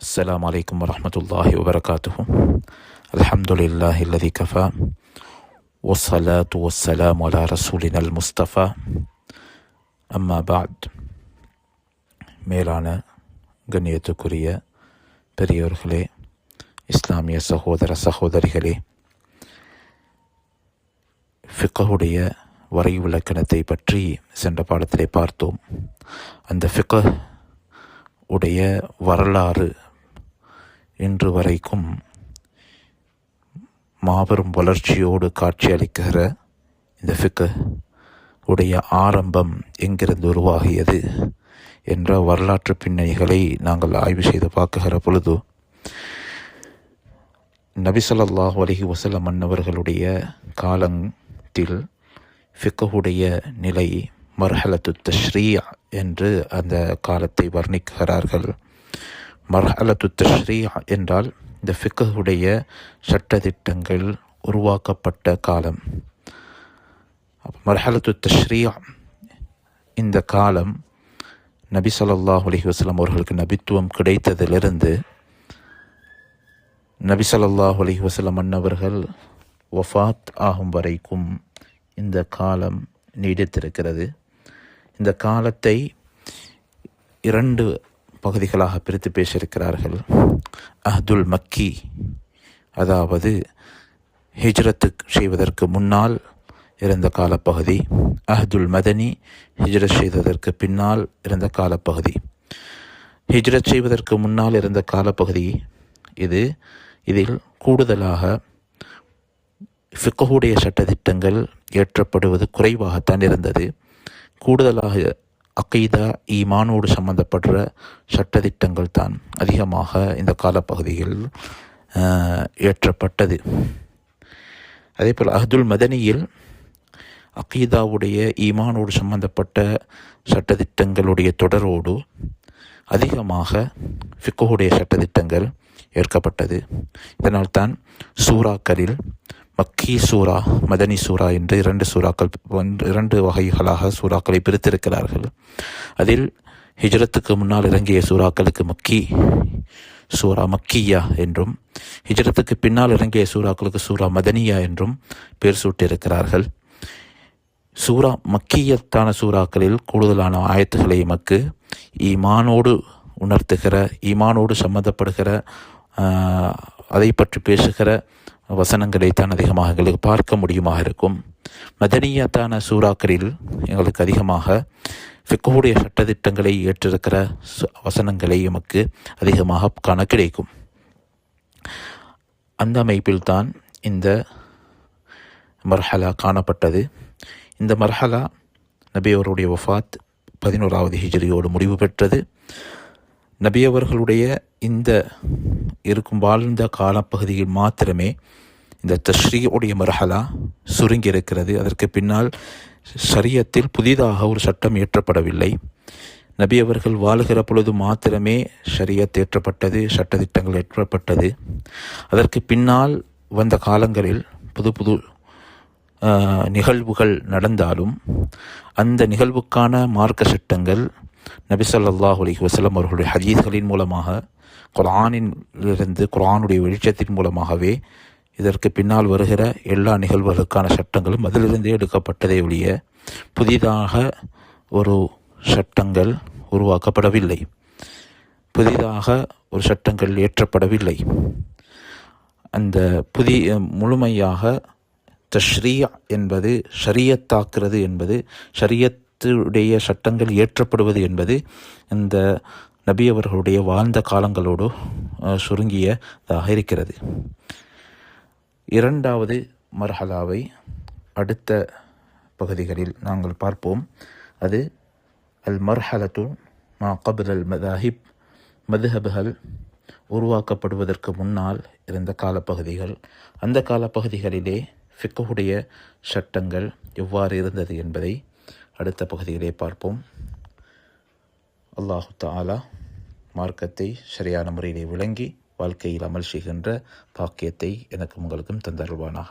السلام عليكم ورحمة الله وبركاته. الحمد لله الذي كفى والصلاة والسلام على رسولنا المصطفى. أما بعد. மேலான கண்ணியத்துக்குரிய பெரியோர்களே, இஸ்லாமிய சகோதர சகோதரிகளே, ஃபிக்ஹுடைய வரை விளக்கணத்தை பற்றி சென்ற பாடத்திலே பார்த்தோம். அந்த ஃபிக்ஹ் உடைய வரலாறு இன்று வரைக்கும் மாபெரும் வளர்ச்சியோடு காட்சியளிக்கிற இந்த ஃபிக்ஹ் உடைய ஆரம்பம் எங்கிருந்து உருவாகியது என்ற வரலாற்று பின்னணிகளை நாங்கள் ஆய்வு செய்து பார்க்குகிற பொழுது, நபி ஸல்லல்லாஹு அலைஹி வஸல்லம் அன்னவர்களுடைய காலத்தில் ஃபிக்ஹுடைய நிலை மர்ஹலத்து தஷ்ரீஅ் என்று அந்த காலத்தை வர்ணிக்கிறார்கள். மர்ஹலத்து தஷ்ரீஅ் என்றால் இந்த ஃபிக்ஹுடைய சட்டதிட்டங்கள் உருவாக்கப்பட்ட காலம். மர்ஹலத்து தஷ்ரீஅ் இந்த காலம் நபி ஸல்லல்லாஹு அலைஹி வஸல்லம் அவர்களுக்கு நபித்துவம் கிடைத்ததிலிருந்து நபி ஸல்லல்லாஹு அலைஹி வஸல்லம் அன்னவர்கள் வஃபாத் ஆகும் வரைக்கும் இந்த காலம் நீடித்திருக்கிறது. இந்த காலத்தை இரண்டு பகுதிகளாக பிரித்து பேசியிருக்கிறார்கள். அஹ்துல் மக்கி, அதாவது ஹிஜ்ரத்து செய்வதற்கு முன்னால் இருந்த காலப்பகுதி. அஹ்துல் மதனி, ஹிஜ்ரத் செய்வதற்கு பின்னால் இருந்த காலப்பகுதி. ஹிஜ்ரத் செய்வதற்கு முன்னால் இருந்த காலப்பகுதி இதில் கூடுதலாக ஃபிக்ஹுடைய சட்டதிட்டங்கள் இயற்றப்படுவது குறைவாகத்தான் இருந்தது. கூடுதலாக அகீதா, ஈமானோடு சம்பந்தப்படுற சட்டதிட்டங்கள் தான் அதிகமாக இந்த காலப்பகுதியில் இயற்றப்பட்டது. அதேபோல் அஹ்துல் மதனியில் அகீதாவுடைய, ஈமானோடு சம்பந்தப்பட்ட சட்டதிட்டங்களுடைய தொடரோடு அதிகமாக ஃபிக்ஹுடைய சட்டதிட்டங்கள் ஏற்கப்பட்டது. இதனால்தான் சூறாக்களில் மக்கி சூரா, மதனி சூரா என்று இரண்டு வகைகளாக சூறாக்களை பிரித்திருக்கிறார்கள். அதில் ஹிஜ்ரத்துக்கு முன்னால் இறங்கிய சூறாக்களுக்கு மக்கி சூரா மக்கியா என்றும், ஹிஜ்ரத்துக்கு பின்னால் இறங்கிய சூறாக்களுக்கு சூரா மதனியா என்றும் பேர் சூட்டியிருக்கிறார்கள். சூரா மக்கியத்தான சூறாக்களில் கூடுதலான ஆயத்துக்களை எமக்கு ஈமானோடு உணர்த்துகிற, ஈமானோடு சம்பந்தப்படுகிற, அதை பற்றி பேசுகிற வசனங்களைத்தான் அதிகமாக எங்களுக்கு பார்க்க முடியுமாக இருக்கும். மதனியத்தான சூறாக்களில் எங்களுக்கு அதிகமாக ஃபிக்ஹுடைய சட்டதிட்டங்களை ஏற்றிருக்கிற வசனங்களை எமக்கு அதிகமாக காண கிடைக்கும். அந்த அமைப்பில் தான் இந்த மர்ஹலா காணப்பட்டது. இந்த மர்ஹலா நபி அவருடைய வஃபாத் 11வது ஹிஜ்ரியோடு முடிவு பெற்றது. நபி அவர்களுடைய இந்த வாழ்ந்த காலப்பகுதியில் மாத்திரமே இந்த தஷ்ரீஉடைய மர்ஹலா சுருங்கி இருக்கிறது. அதற்கு பின்னால் ஷரியத்தில் புதிதாக ஒரு சட்டம் இயற்றப்படவில்லை. நபி அவர்கள் வாழுகிற பொழுது மாத்திரமே ஷரியத் ஏற்றப்பட்டது, சட்டத்திட்டங்கள் ஏற்றப்பட்டது. அதற்கு பின்னால் வந்த காலங்களில் புது புது நிகழ்வுகள் நடந்தாலும் அந்த நிகழ்வுக்கான மார்க்க சட்டங்கள் நபி ஸல்லல்லாஹு அலைஹி வஸல்லம் அவர்களுடைய ஹதீஸ்களின் மூலமாக, குர்ஆனுடைய வெளிச்சத்தின் மூலமாகவே இதற்கு பின்னால் வருகிற எல்லா நிகழ்வுகளுக்கான சட்டங்களும் அதிலிருந்தே எடுக்கப்பட்டதை ஒழிய புதிதாக ஒரு சட்டங்கள் உருவாக்கப்படவில்லை, புதிதாக ஒரு சட்டங்கள் ஏற்றப்படவில்லை. அந்த முழுமையாக தஷ்ரீஅ் என்பது, ஷரியத்தாக்குறது என்பது, ஷரியத்துடைய சட்டங்கள் இயற்றப்படுவது என்பது இந்த நபி அவர்களுடைய வாழ்ந்த காலங்களோடு சுருங்கியதாக இருக்கிறது. இரண்டாவது மர்ஹலாவை அடுத்த பகுதிகளில் நாங்கள் பார்ப்போம். அது அல் மர்ஹலத்து மா கப்ல அல் மதாஹிப், மதுஹப்கள் உருவாக்கப்படுவதற்கு முன்னால் இருந்த காலப்பகுதிகள். அந்த காலப்பகுதிகளிலே ஃபிக்ஹுடைய சட்டங்கள் எவ்வாறு இருந்தது என்பதை அடுத்த பகுதியிலே பார்ப்போம். அல்லாஹு தஆலா மார்க்கத்தை சரியான முறையிலே விளங்கி வாழ்க்கையில் அமல் செய்கின்ற பாக்கியத்தை எனக்கும் உங்களுக்கும் தந்தருள்வானாக.